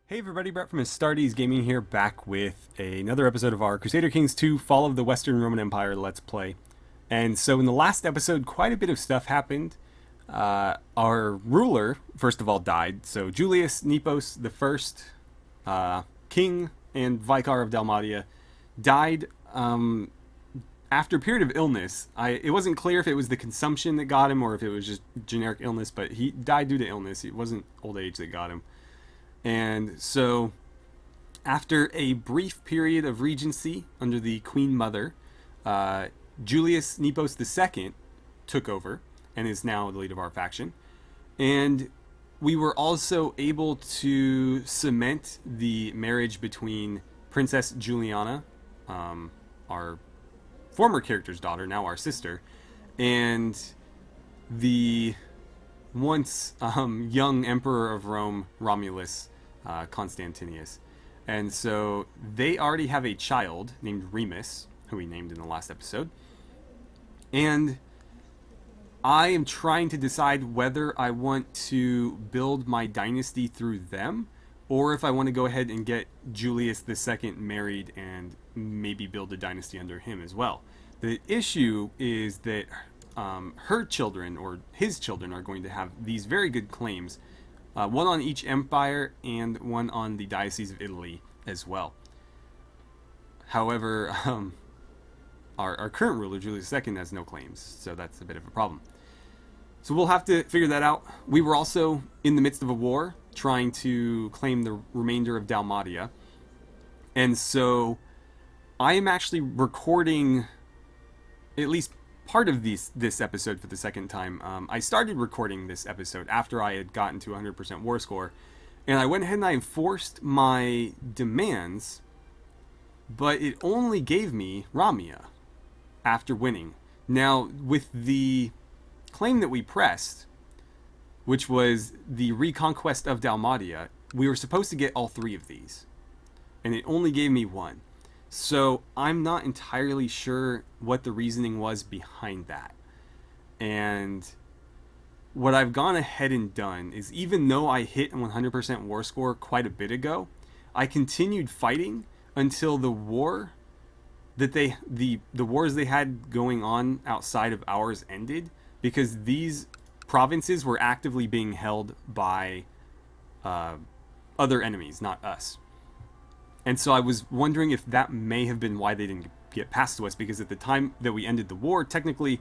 Hey everybody, Brett from AstartesGaming here, back with another episode of our Crusader Kings 2 Fall of the Western Roman Empire Let's Play. And so in the last episode, quite a bit of stuff happened. Our ruler, first of all, died. So Julius Nepos, the first king and Vicar of Dalmatia, died after a period of illness. It wasn't clear if it was the consumption that got him or if it was just generic illness, but he died due to illness. It wasn't old age that got him. And so, after a brief period of regency under the Queen Mother, Julius Nepos II took over and is now the leader of our faction. And we were also able to cement the marriage between Princess Juliana, our former character's daughter, now our sister, and the once young Emperor of Rome, Romulus, Constantius. And so they already have a child named Remus, who we named in the last episode. And I am trying to decide whether I want to build my dynasty through them, or if I want to go ahead and get Julius II married and maybe build a dynasty under him as well. The issue is that her children, or his children, are going to have these very good claims. One on each empire and one on the Diocese of Italy as well. However, our current ruler, Julius II, has no claims, so that's a bit of a problem. So we'll have to figure that out. We were also in the midst of a war, trying to claim the remainder of Dalmatia. And so I am actually recording at least part of this episode for the second time. I started recording this episode after I had gotten to 100% war score, and I went ahead and I enforced my demands, but it only gave me Ramia after winning. Now, with the claim that we pressed, which was the reconquest of Dalmatia, we were supposed to get all three of these, and it only gave me one. So I'm not entirely sure what the reasoning was behind that. And what I've gone ahead and done is, even though I hit a 100% war score quite a bit ago, I continued fighting until the war that the wars they had going on outside of ours ended, because these provinces were actively being held by other enemies, not us. And so I was wondering if that may have been why they didn't get past to us, because at the time that we ended the war, technically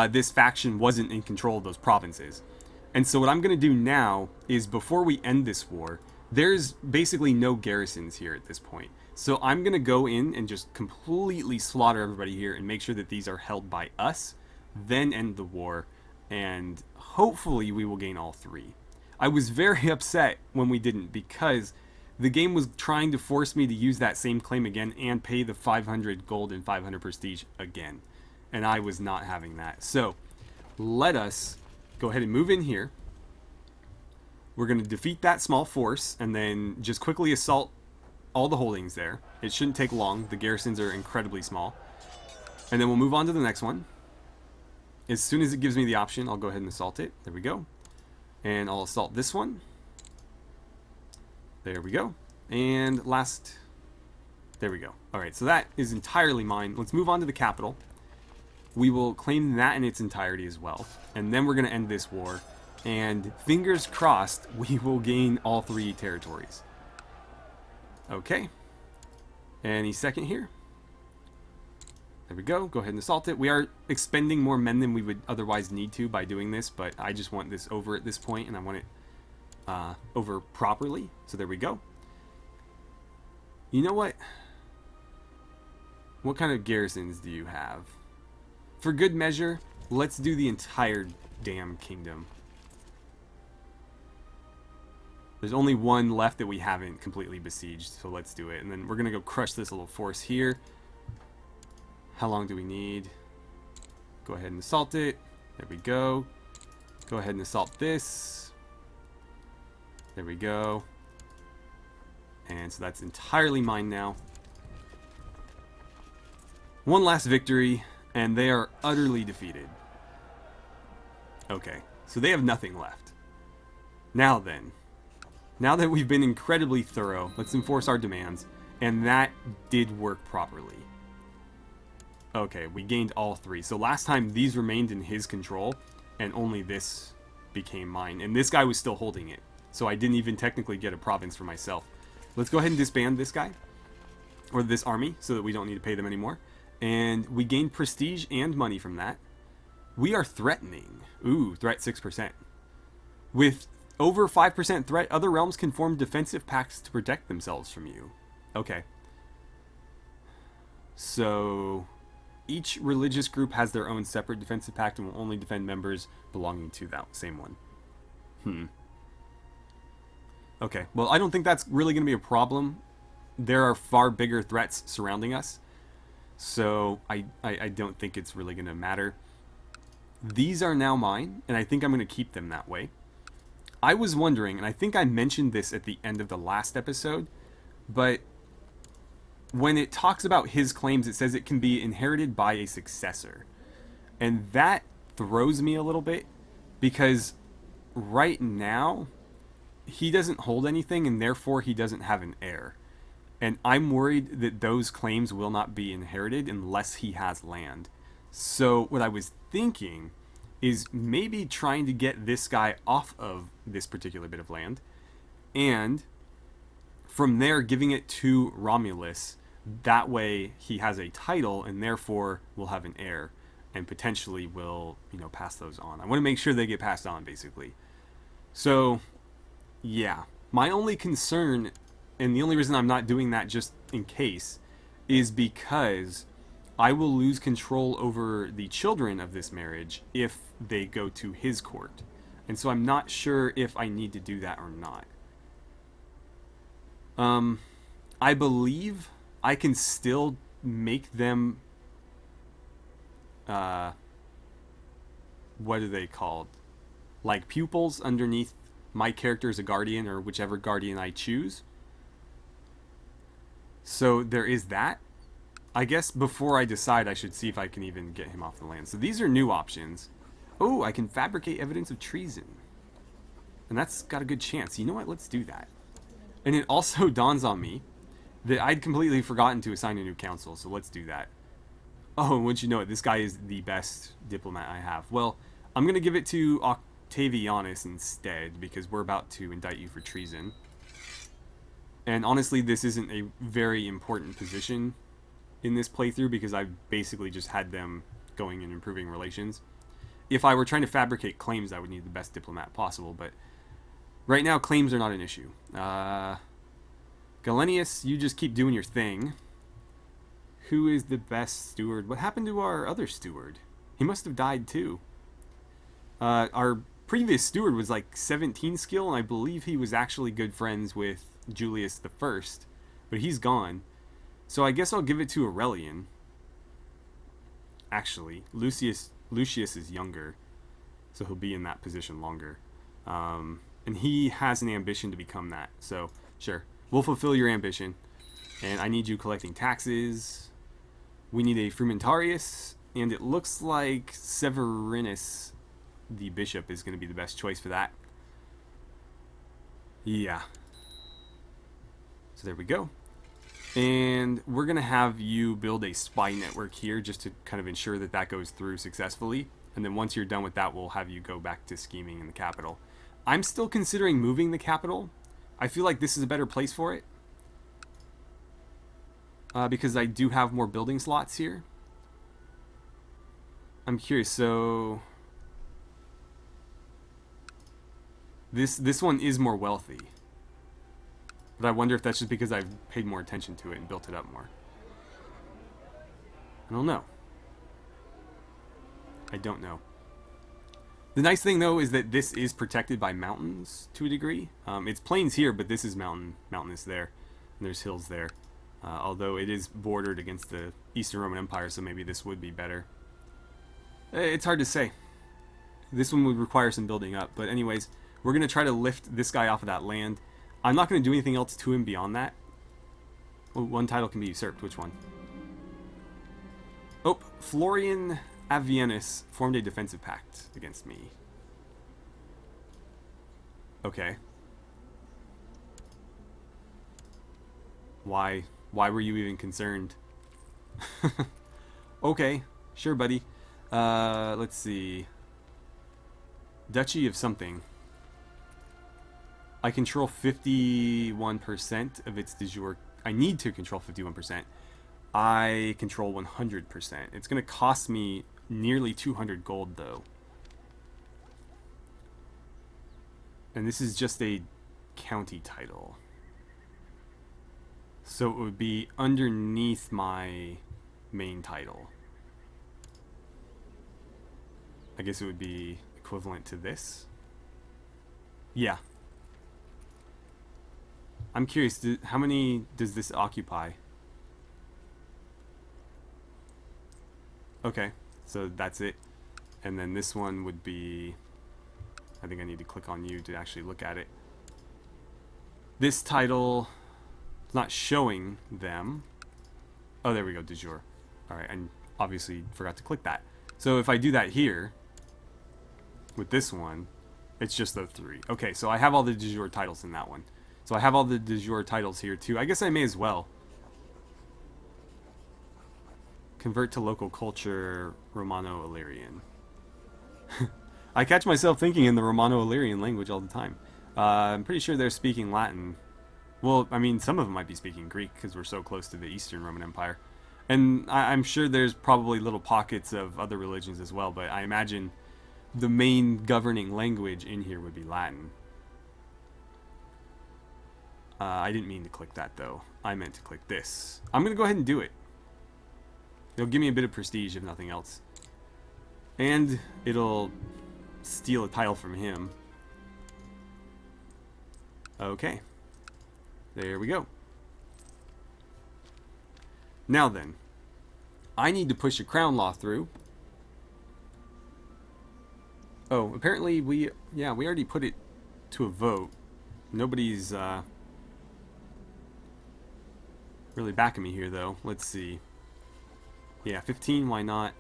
this faction wasn't in control of those provinces. And so what I'm going to do now is, before we end this war, there's basically no garrisons here at this point. So I'm going to go in and just completely slaughter everybody here and make sure that these are held by us, then end the war, and hopefully we will gain all three. I was very upset when we didn't, because the game was trying to force me to use that same claim again and pay the 500 gold and 500 prestige again. And I was not having that. So let us go ahead and move in here. We're going to defeat that small force and then just quickly assault all the holdings there. It shouldn't take long. The garrisons are incredibly small. And then we'll move on to the next one. As soon as it gives me the option, I'll go ahead and assault it. There we go. And I'll assault this one. There we go. And last, there we go. Alright, so that is entirely mine. Let's move on to the capital. We will claim that in its entirety as well. And then we're going to end this war. And fingers crossed, we will gain all three territories. Okay. Any second here. There we go. Go ahead and assault it. We are expending more men than we would otherwise need to by doing this, but I just want this over at this point, and I want it over properly. So there we go. You know what? What kind of garrisons do you have? For good measure, let's do the entire damn kingdom. There's only one left that we haven't completely besieged, so let's do it. And then we're going to go crush this little force here. How long do we need? Go ahead and assault it. There we go. Go ahead and assault this. There we go. And so that's entirely mine now. One last victory, and they are utterly defeated. Okay, so they have nothing left. Now then, Now that we've been incredibly thorough, let's enforce our demands. And that did work properly. Okay, we gained all 3. So last time these remained in his control, and only this became mine. And this guy was still holding it. So I didn't even technically get a province for myself. Let's go ahead and disband this guy, or this army, so that we don't need to pay them anymore. And we gained prestige and money from that. We are threatening. Ooh, threat 6%. With over 5% threat, other realms can form defensive pacts to protect themselves from you. Okay. So each religious group has their own separate defensive pact and will only defend members belonging to that same one. Okay, well, I don't think that's really going to be a problem. There are far bigger threats surrounding us, so I don't think it's really going to matter. These are now mine, and I think I'm going to keep them that way. I was wondering, and I think I mentioned this at the end of the last episode, but when it talks about his claims, it says it can be inherited by a successor. And that throws me a little bit, because right now, he doesn't hold anything, and therefore he doesn't have an heir. And I'm worried that those claims will not be inherited unless he has land. So what I was thinking is maybe trying to get this guy off of this particular bit of land, and from there giving it to Romulus. That way he has a title, and therefore will have an heir, and potentially will, pass those on. I want to make sure they get passed on, basically. So, yeah. My only concern, and the only reason I'm not doing that just in case, is because I will lose control over the children of this marriage if they go to his court. And so I'm not sure if I need to do that or not. I believe I can still make them, what are they called? Like pupils underneath my character as a guardian, or whichever guardian I choose. So there is that. I guess before I decide, I should see if I can even get him off the land. So these are new options. Oh, I can fabricate evidence of treason. And that's got a good chance. You know what? Let's do that. And it also dawns on me that I'd completely forgotten to assign a new council, so let's do that. Oh, and once you know it, this guy is the best diplomat I have. Well, I'm going to give it to Octavianus instead, because we're about to indict you for treason. And honestly, this isn't a very important position in this playthrough, because I've basically just had them going and improving relations. If I were trying to fabricate claims, I would need the best diplomat possible, but right now, claims are not an issue. Galenius, you just keep doing your thing. Who is the best steward? What happened to our other steward? He must have died too. Our previous steward was like 17 skill, and I believe he was actually good friends with Julius the First, but he's gone. So I guess I'll give it to Aurelian. Actually, Lucius is younger, so he'll be in that position longer. And he has an ambition to become that, so sure. We'll fulfill your ambition. And I need you collecting taxes. We need a Frumentarius, and it looks like Severinus, the bishop, is going to be the best choice for that. Yeah. So there we go. And we're going to have you build a spy network here just to kind of ensure that that goes through successfully. And then once you're done with that, we'll have you go back to scheming in the capital. I'm still considering moving the capital. I feel like this is a better place for it. Because I do have more building slots here. I'm curious, so this one is more wealthy. But I wonder if that's just because I've paid more attention to it and built it up more. I don't know. I don't know. The nice thing, though, is that this is protected by mountains to a degree. It's plains here, but this is mountainous there. And there's hills there. Although it is bordered against the Eastern Roman Empire, so maybe this would be better. It's hard to say. This one would require some building up. But anyways, we're going to try to lift this guy off of that land. I'm not going to do anything else to him beyond that. Oh, one title can be usurped. Which one? Oh, Florian Avienus formed a defensive pact against me. Okay. Why were you even concerned? Okay, sure, buddy. Let's see. Duchy of something. I control 51% of its de jure. I need to control 51%. I control 100%. It's going to cost me nearly 200 gold, though. And this is just a county title. So it would be underneath my main title. I guess it would be equivalent to this. Yeah. I'm curious, how many does this occupy? Okay, so that's it. And then this one would be... I think I need to click on you to actually look at it. This title... It's not showing them. Oh, there we go, de jure. Alright, and obviously forgot to click that. So if I do that here, with this one, it's just those three. Okay, so I have all the de jure titles in that one. So I have all the de jure titles here too. I guess I may as well. Convert to local culture, Romano-Illyrian. I catch myself thinking in the Romano-Illyrian language all the time. I'm pretty sure they're speaking Latin. Well, I mean, some of them might be speaking Greek because we're so close to the Eastern Roman Empire. And I'm sure there's probably little pockets of other religions as well, but I imagine the main governing language in here would be Latin. I didn't mean to click that, though. I meant to click this. I'm going to go ahead and do it. It'll give me a bit of prestige, if nothing else. And it'll steal a tile from him. Okay. There we go. Now then, I need to push a crown law through. Oh, apparently we already put it to a vote. Nobody's really backing me here, though. Let's see. Yeah, 15, why not?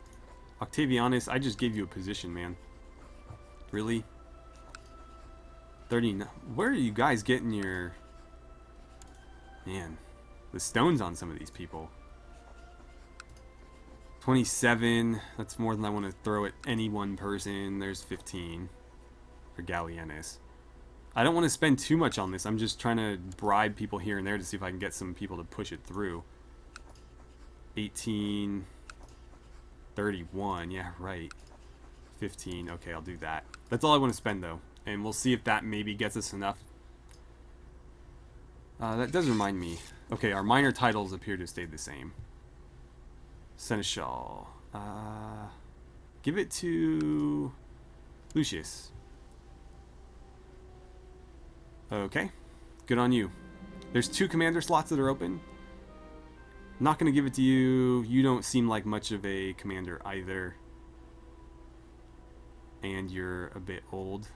Octavianus, I just gave you a position, man. Really? 39. Where are you guys getting your... Man, the stones on some of these people. 27. That's more than I want to throw at any one person. There's 15 for Gallienus. I don't want to spend too much on this. I'm just trying to bribe people here and there to see if I can get some people to push it through. 18. 31. Yeah, right. 15. Okay, I'll do that. That's all I want to spend, though. And we'll see if that maybe gets us enough. That does remind me. Okay, our minor titles appear to stay the same. Seneschal. Give it to Lucius. Okay, good on you. There's 2 commander slots that are open. Not going to give it to you. You don't seem like much of a commander either. And you're a bit old.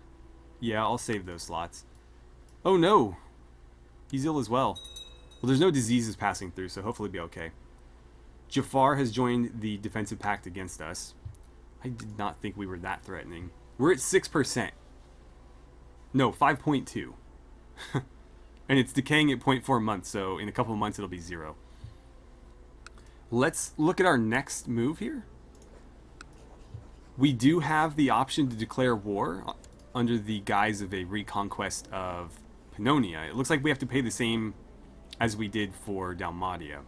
Yeah, I'll save those slots. Oh no! He's ill as well. Well, there's no diseases passing through, so hopefully it'll be okay. Jafar has joined the defensive pact against us. I did not think we were that threatening. We're at 6%. No, 5.2. And it's decaying at 0.4 months, so in a couple of months it'll be 0. Let's look at our next move here. We do have the option to declare war under the guise of a reconquest of Pannonia. It looks like we have to pay the same as we did for Dalmatia.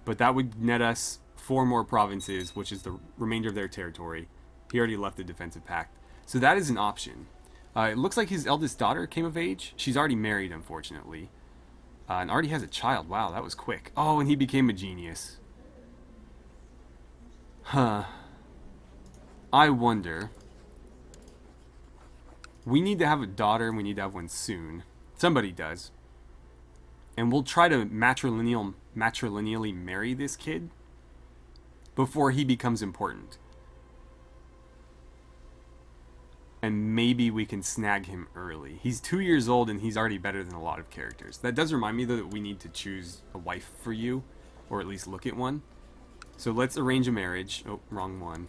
But that would net us 4 more provinces, which is the remainder of their territory. He already left the defensive pact. So that is an option. It looks like his eldest daughter came of age. She's already married, unfortunately. And already has a child. Wow, that was quick. Oh, and he became a genius. Huh. I wonder. We need to have a daughter, and we need to have one soon. Somebody does. And we'll try to matrilineally marry this kid before he becomes important. And maybe we can snag him early. He's 2 years old and he's already better than a lot of characters. That does remind me, though, that we need to choose a wife for you, or at least look at one. So let's arrange a marriage. Oh, wrong one.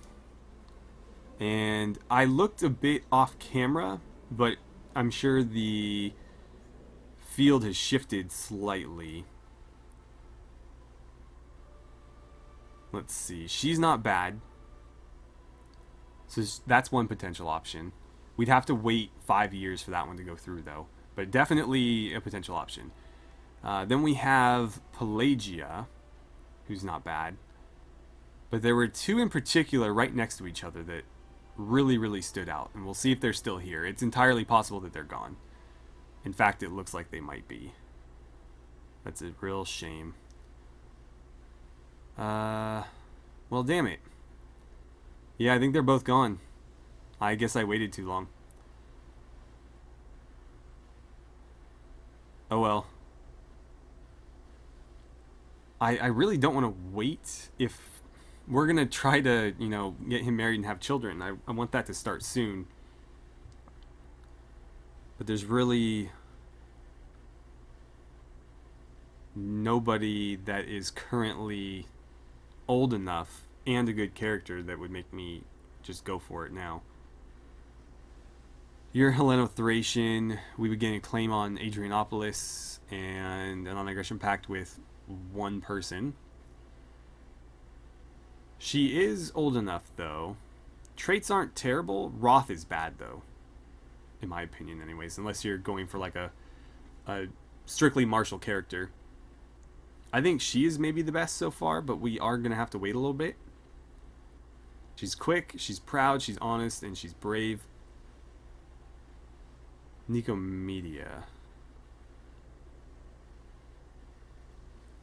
And I looked a bit off camera, but I'm sure the field has shifted slightly. Let's see. She's not bad. So that's one potential option. We'd have to wait 5 years for that one to go through, though. But definitely a potential option. Then we have Pelagia, who's not bad. But there were two in particular right next to each other that really, really stood out. And we'll see if they're still here. It's entirely possible that they're gone. In fact, it looks like they might be. That's a real shame. Well, damn it. Yeah, I think they're both gone. I guess I waited too long. Oh well. I really don't want to wait if we're going to try to, get him married and have children. I want that to start soon. But there's really nobody that is currently old enough and a good character that would make me just go for it now. You're Helleno-Thracian. We would gain a claim on Adrianopolis and a non-aggression pact with one person. She is old enough, though. Traits aren't terrible. Wrath is bad, though, in my opinion, anyways, unless you're going for like a strictly martial character. I think she is maybe the best so far, but we are going to have to wait a little bit. She's quick, she's proud, she's honest, and she's brave. Nicomedia.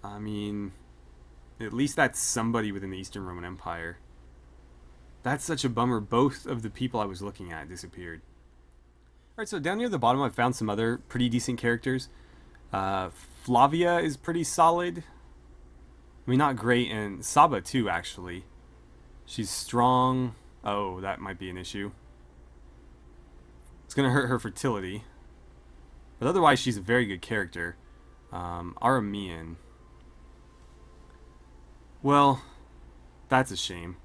I mean, at least that's somebody within the Eastern Roman Empire. That's such a bummer. Both of the people I was looking at disappeared. Alright, so down near the bottom I found some other pretty decent characters. Flavia is pretty solid. I mean, not great. And Saba, too, actually. She's strong. Oh, that might be an issue. It's going to hurt her fertility. But otherwise, she's a very good character. Aramean. Well, that's a shame.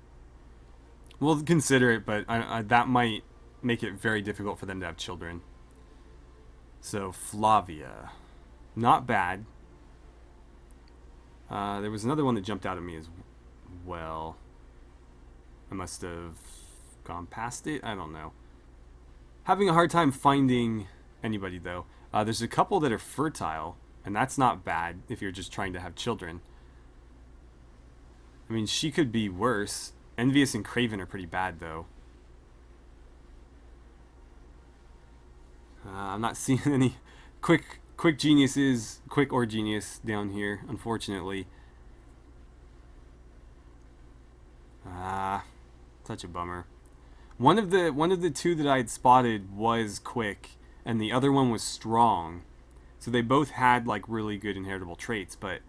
We'll consider it, but that might make it very difficult for them to have children. So, Flavia. Not bad. There was another one that jumped out at me as well. I must have gone past it. I don't know. Having a hard time finding anybody, though. There's a couple that are fertile, and that's not bad if you're just trying to have children. I mean, she could be worse. Envious and Craven are pretty bad, though. I'm not seeing any quick geniuses, quick or genius down here, unfortunately. Such a bummer. One of the two that I had spotted was quick, and the other one was strong. So they both had like really good inheritable traits, but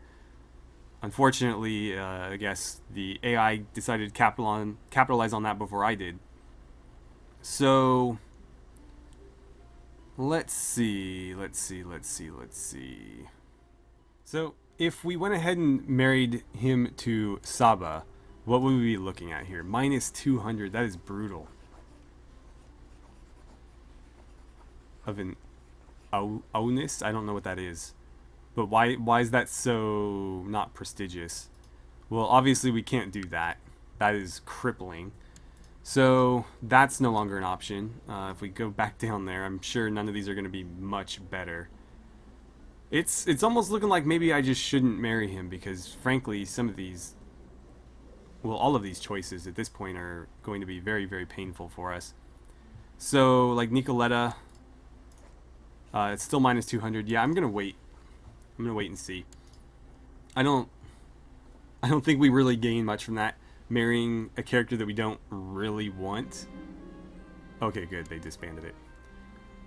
unfortunately, I guess the AI decided to capitalize on that before I did. So let's see. So if we went ahead and married him to Saba, what would we be looking at here? Minus 200. That is brutal. Of an Aunus? I don't know what that is. But why is that so not prestigious? Well, obviously we can't do that. That is crippling. So that's no longer an option. If we go back down there, I'm sure none of these are going to be much better. It's almost looking like maybe I just shouldn't marry him because, frankly, some of these, well, all of these choices at this point are going to be very, very painful for us. So, like Nicoletta, it's still minus 200. Yeah, I'm going to wait. I'm going to wait and see. I don't think we really gain much from that. Marrying a character that we don't really want. Okay, good. They disbanded it.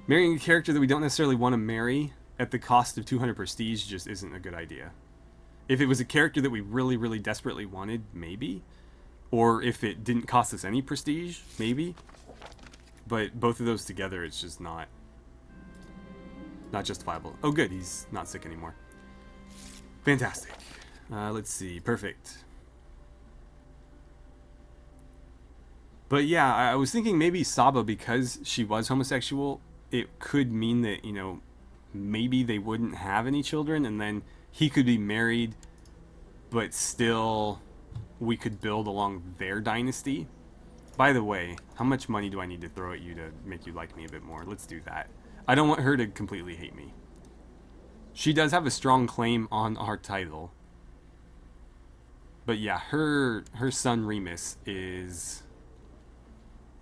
Marrying a character that we don't necessarily want to marry at the cost of 200 prestige just isn't a good idea. If it was a character that we really, really desperately wanted, maybe. Or if it didn't cost us any prestige, maybe. But both of those together, it's just not justifiable. Oh, good. He's not sick anymore. Fantastic. Let's see. Perfect. But yeah, I was thinking maybe Saba, because she was homosexual, it could mean that, maybe they wouldn't have any children, and then he could be married, but still we could build along their dynasty. By the way, how much money do I need to throw at you to make you like me a bit more? Let's do that. I don't want her to completely hate me. She does have a strong claim on our title. But yeah, her son Remus is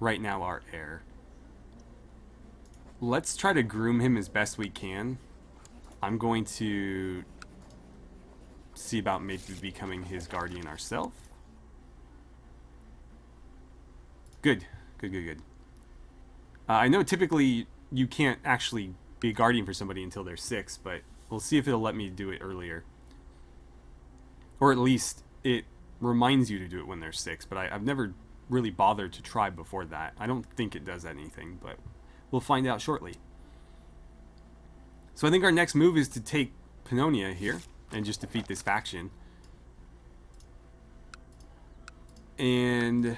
right now our heir. Let's try to groom him as best we can. I'm going to see about maybe becoming his guardian ourselves. Good. I know typically you can't actually be a guardian for somebody until they're 6, but we'll see if it'll let me do it earlier. Or at least it reminds you to do it when they're 6, but I've never really bothered to try before that. I don't think it does anything, but we'll find out shortly. So I think our next move is to take Pannonia here and just defeat this faction. And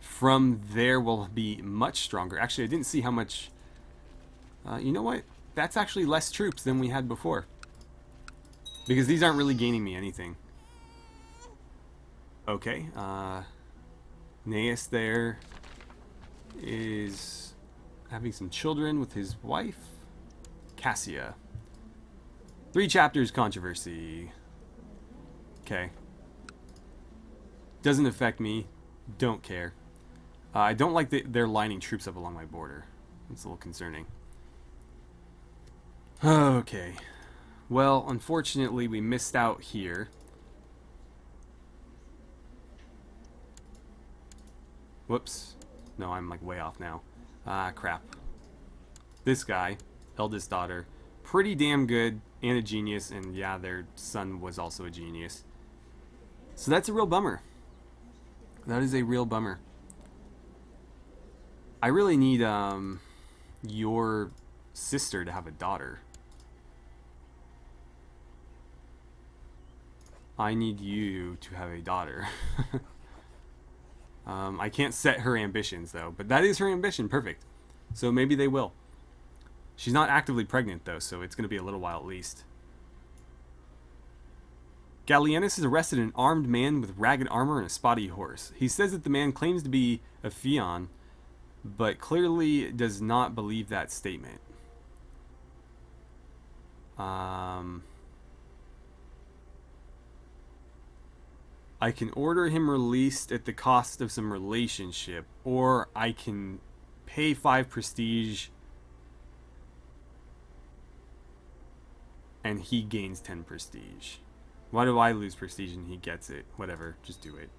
from there we'll be much stronger. Actually, I didn't see how much... you know what? That's actually less troops than we had before. Because these aren't really gaining me anything. Okay, Gnaeus there is having some children with his wife, Cassia. 3 chapters controversy. Okay. Doesn't affect me. Don't care. I don't like that they're lining troops up along my border. It's a little concerning. Okay. Well, unfortunately, we missed out here. Whoops. No, I'm like way off now. Ah, crap. This guy, eldest daughter, pretty damn good and a genius, and yeah, their son was also a genius. So that's a real bummer. That is a real bummer. I really need your sister to have a daughter. I need you to have a daughter. I can't set her ambitions, though. But that is her ambition. Perfect. So maybe they will. She's not actively pregnant, though, so it's going to be a little while at least. Gallienus has arrested an armed man with ragged armor and a spotty horse. He says that the man claims to be a Fion, but clearly does not believe that statement. I can order him released at the cost of some relationship, or I can pay 5 prestige and he gains 10 prestige. Why do I lose prestige and he gets it? Whatever, just do it.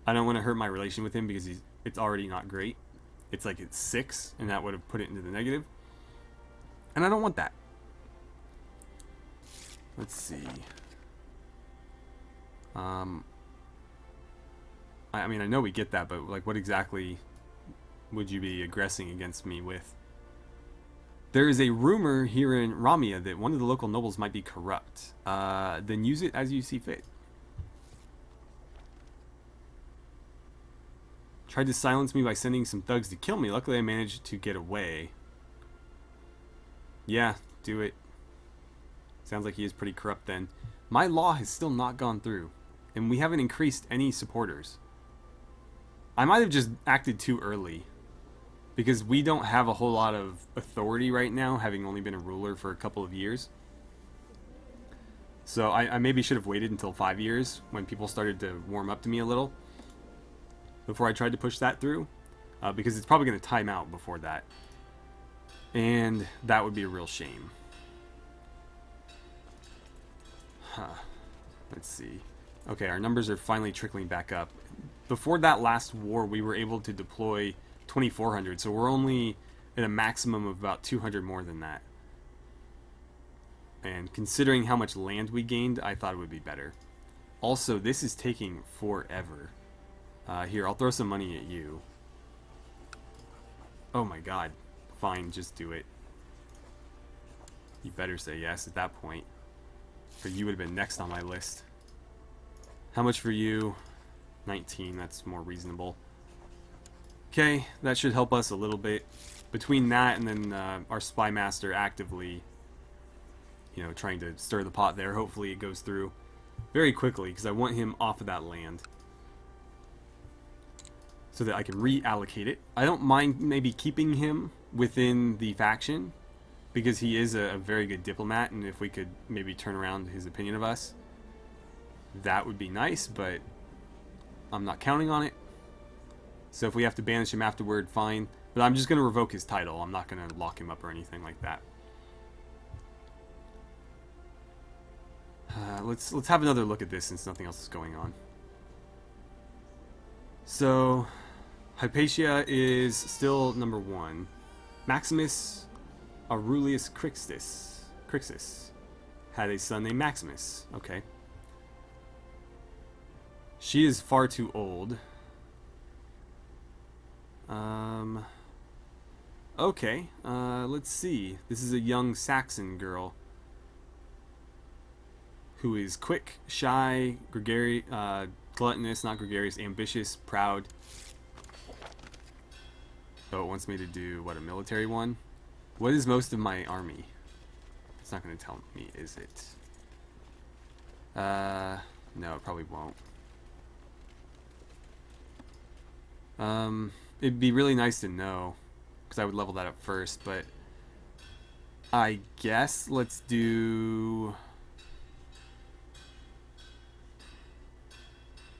I don't want to hurt my relation with him because it's already not great. It's like it's 6, and that would have put it into the negative. And I don't want that. Let's see. I mean, I know we get that, but like, what exactly would you be aggressing against me with? There is a rumor here in Ramia that one of the local nobles might be corrupt. Then use it as you see fit. Tried to silence me by sending some thugs to kill me. Luckily, I managed to get away. Yeah, do it. Sounds like he is pretty corrupt then. My law has still not gone through, and we haven't increased any supporters. I might have just acted too early, because we don't have a whole lot of authority right now, having only been a ruler for a couple of years. So I maybe should have waited until 5 years, when people started to warm up to me a little, before I tried to push that through, because it's probably going to time out before that. And that would be a real shame. Let's see. Okay, our numbers are finally trickling back up. Before that last war, we were able to deploy 2,400, so we're only at a maximum of about 200 more than that. And considering how much land we gained, I thought it would be better. Also, this is taking forever. Here, I'll throw some money at you. Oh my god. Fine, just do it. You better say yes at that point. For you would have been next on my list. How much for you? 19, that's more reasonable. Okay, that should help us a little bit. Between that and then our spy master actively, you know, trying to stir the pot there. Hopefully it goes through. very quickly because I want him off of that land so that I can reallocate it. I don't mind maybe keeping him within the faction because he is a very good diplomat, and if we could maybe turn around his opinion of us, that would be nice, but I'm not counting on it. So if we have to banish him afterward, fine. But I'm just going to revoke his title. I'm not going to lock him up or anything like that. Let's have another look at this since nothing else is going on. So Hypatia is still number 1. Maximus Aurelius Crixus had a son named Maximus. Okay. She is far too old. Okay, let's see. This is a young Saxon girl who is quick, shy, gluttonous, not gregarious, ambitious, proud. Oh, it wants me to do, what, a military one? What is most of my army? It's not going to tell me, is it? No, it probably won't. It'd be really nice to know, because I would level that up first, but I guess let's do...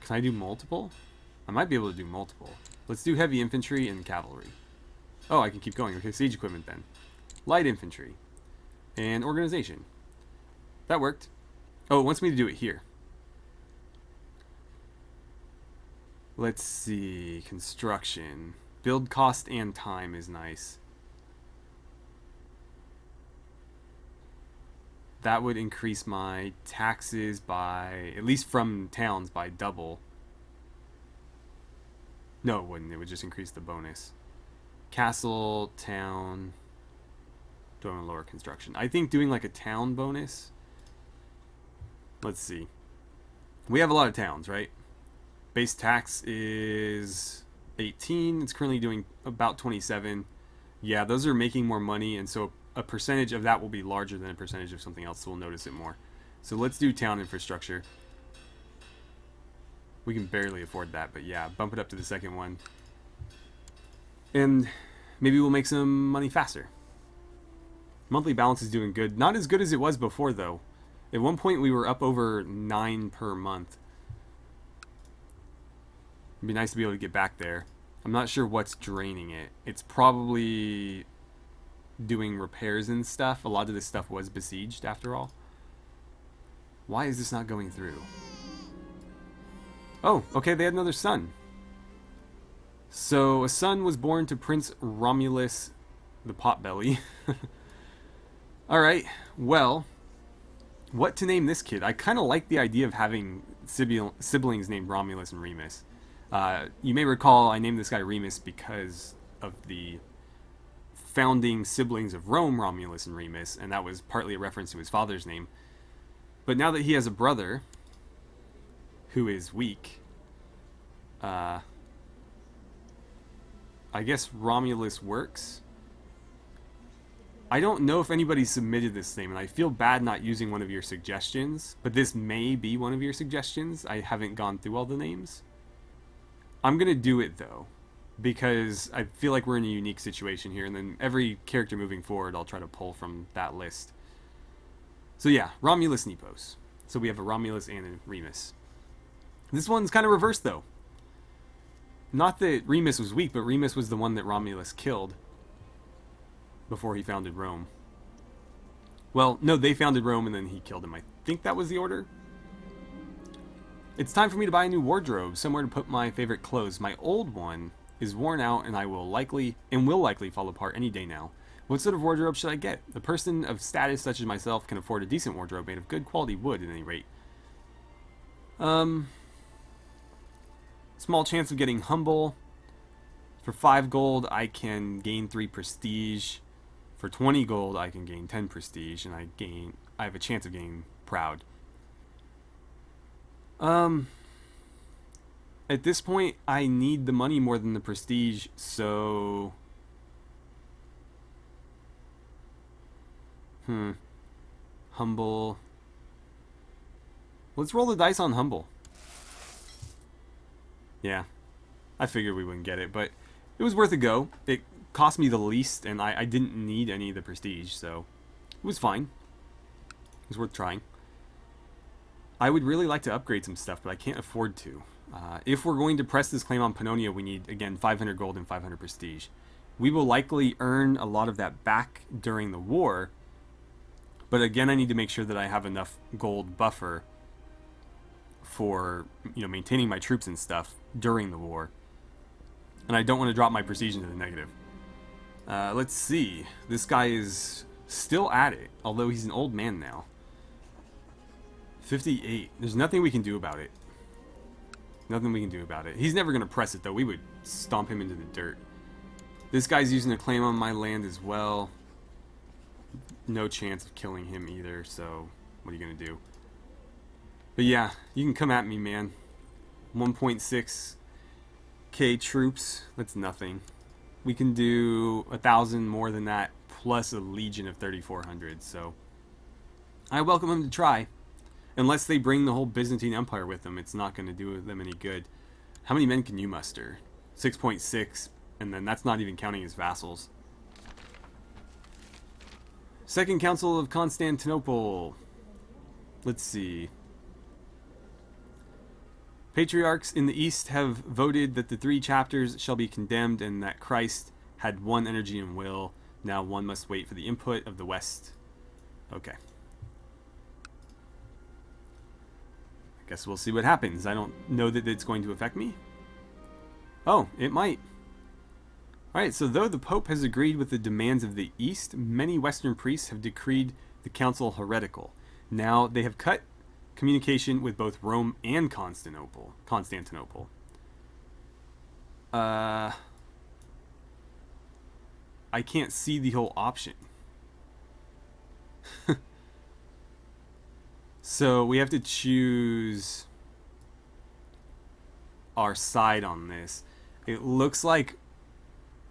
Can I do multiple? I might be able to do multiple. Let's do heavy infantry and cavalry. Oh, I can keep going. Okay, siege equipment then. Light infantry. And organization. That worked. Oh, it wants me to do it here. Let's see. Construction. Build cost and time is nice. That would increase my taxes by, at least from towns, by double. No, it wouldn't. It would just increase the bonus. Castle, town. Don't want to lower construction. I think doing like a town bonus. Let's see. We have a lot of towns, right? Base tax is 18. It's currently doing about 27. Yeah, those are making more money, and so a percentage of that will be larger than a percentage of something else, so we'll notice it more. So let's do town infrastructure. We can barely afford that, but yeah, bump it up to the second one. And maybe we'll make some money faster. Monthly balance is doing good. Not as good as it was before, though. At one point, we were up over 9 per month. It'd be nice to be able to get back there. I'm not sure what's draining it. It's probably doing repairs and stuff. A lot of this stuff was besieged, after all. Why is this not going through? Oh, okay, they had another son. So, a son was born to Prince Romulus the Potbelly. Alright, well, what to name this kid? I kind of like the idea of having siblings named Romulus and Remus. You may recall I named this guy Remus because of the founding siblings of Rome, Romulus and Remus, and that was partly a reference to his father's name. But now that he has a brother who is weak, I guess Romulus works. I don't know if anybody submitted this name, and I feel bad not using one of your suggestions, but this may be one of your suggestions. I haven't gone through all the names. I'm going to do it, though, because I feel like we're in a unique situation here, and then every character moving forward, I'll try to pull from that list. So yeah, Romulus Nepos. So we have a Romulus and a Remus. This one's kind of reversed, though. Not that Remus was weak, but Remus was the one that Romulus killed before he founded Rome. Well, no, they founded Rome and then he killed him. I think that was the order. It's time for me to buy a new wardrobe, somewhere to put my favorite clothes. My old one is worn out and will likely fall apart any day now. What sort of wardrobe should I get? A person of status such as myself can afford a decent wardrobe made of good quality wood at any rate. Small chance of getting humble. For 5 gold, I can gain 3 prestige. For 20 gold, I can gain 10 prestige, and I have a chance of getting proud. At this point, I need the money more than the prestige, so... Humble. Let's roll the dice on humble. Yeah, I figured we wouldn't get it, but it was worth a go. It cost me the least, and I didn't need any of the prestige, so it was fine. It was worth trying. I would really like to upgrade some stuff, but I can't afford to. If we're going to press this claim on Pannonia, we need, again, 500 gold and 500 prestige. We will likely earn a lot of that back during the war, but again, I need to make sure that I have enough gold buffer for, you know, maintaining my troops and stuff during the war. And I don't want to drop my prestige into the negative. Let's see. This guy is still at it, although he's an old man now. 58. There's nothing we can do about it. Nothing we can do about it. He's never going to press it, though. We would stomp him into the dirt. This guy's using a claim on my land as well. No chance of killing him either, so what are you going to do? But yeah, you can come at me, man. 1.6k troops. That's nothing. We can do 1,000 more than that, plus a legion of 3,400, so I welcome him to try. Unless they bring the whole Byzantine Empire with them, it's not going to do them any good. How many men can you muster? 6.6, and then that's not even counting his vassals. Second Council of Constantinople. Let's see. Patriarchs in the East have voted that the 3 chapters shall be condemned and that Christ had one energy and will. Now one must wait for the input of the West. Okay. Guess we'll see what happens. I don't know that it's going to affect me. Oh, it might. Alright, so though the Pope has agreed with the demands of the East, many Western priests have decreed the council heretical. Now they have cut communication with both Rome and Constantinople. I can't see the whole option. So we have to choose our side on this. It looks like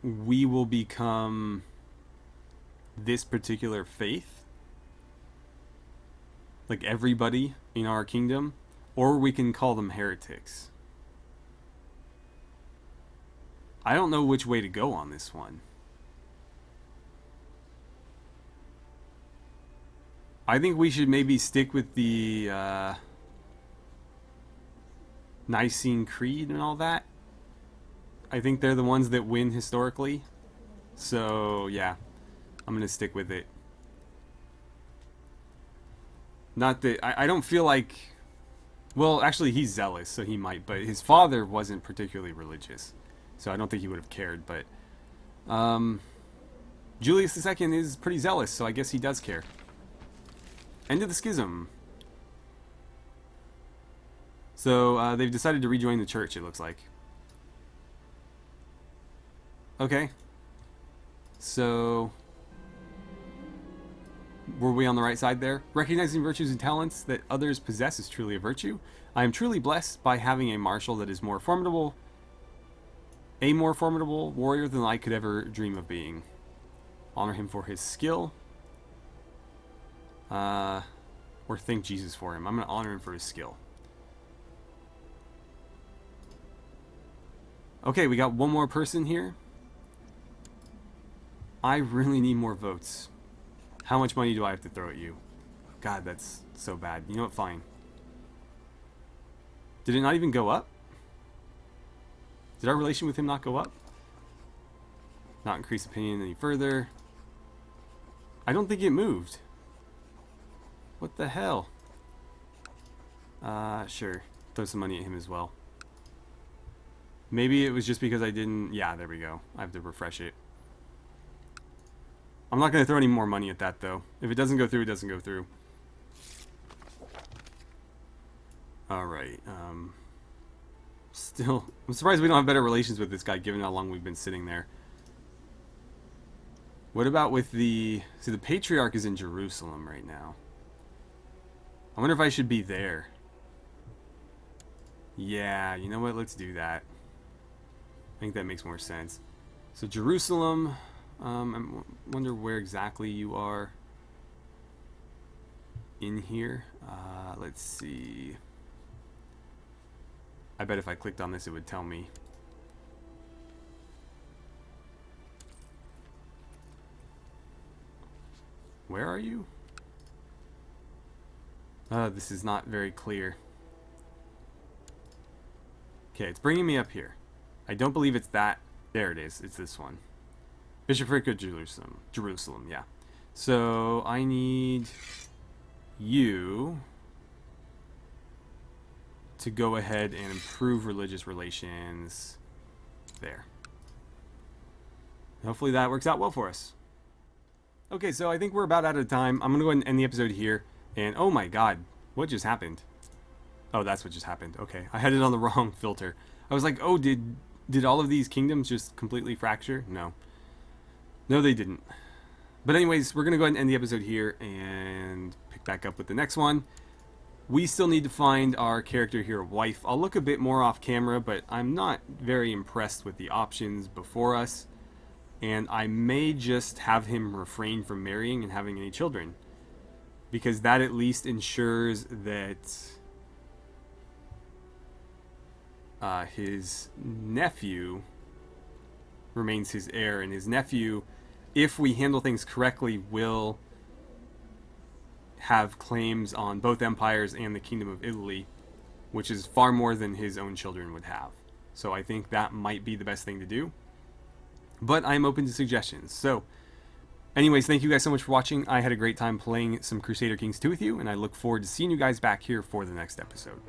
we will become this particular faith, like everybody in our kingdom, or we can call them heretics. I don't know which way to go on this one. I think we should maybe stick with the Nicene Creed and all that. I think they're the ones that win historically. So, yeah. I'm going to stick with it. Not that... I don't feel like... Well, actually, he's zealous, so he might. But his father wasn't particularly religious. So I don't think he would have cared. But Julius II is pretty zealous, so I guess he does care. End of the schism. So they've decided to rejoin the church, it looks like. Okay. So were we on the right side there? Recognizing virtues and talents that others possess is truly a virtue. I am truly blessed by having a marshal that is more formidable warrior than I could ever dream of being. Honor him for his skill. Or thank Jesus for him. I'm going to honor him for his skill. Okay, we got one more person here. I really need more votes. How much money do I have to throw at you? God, that's so bad. You know what? Fine. Did it not even go up? Did our relation with him not go up? Not increase opinion any further. I don't think it moved. What the hell? Sure. Throw some money at him as well. Maybe it was just because I didn't... Yeah, there we go. I have to refresh it. I'm not going to throw any more money at that, though. If it doesn't go through, it doesn't go through. Alright, still... I'm surprised we don't have better relations with this guy, given how long we've been sitting there. What about with the... See, the Patriarch is in Jerusalem right now. I wonder if I should be there. Yeah, you know what? Let's do that. I think that makes more sense. So Jerusalem, I wonder where exactly you are. in here. Let's see. I bet if I clicked on this, it would tell me. Where are you? This is not very clear. Okay, it's bringing me up here. I don't believe it's that. There it is. It's this one. Bishopric of Jerusalem. Jerusalem, yeah. So I need you to go ahead and improve religious relations there. Hopefully that works out well for us. Okay, so I think we're about out of time. I'm going to go ahead and end the episode here. And oh my god, what just happened? Oh, that's what just happened. Okay, I had it on the wrong filter. I was like, oh, did all of these kingdoms just completely fracture? No. No, they didn't. But anyways, we're going to go ahead and end the episode here and pick back up with the next one. We still need to find our character here, wife. I'll look a bit more off camera, but I'm not very impressed with the options before us. And I may just have him refrain from marrying and having any children, because that at least ensures that his nephew remains his heir, and his nephew, if we handle things correctly, will have claims on both empires and the Kingdom of Italy, which is far more than his own children would have. So I think that might be the best thing to do. But I'm open to suggestions. So, anyways, thank you guys so much for watching. I had a great time playing some Crusader Kings 2 with you, and I look forward to seeing you guys back here for the next episode.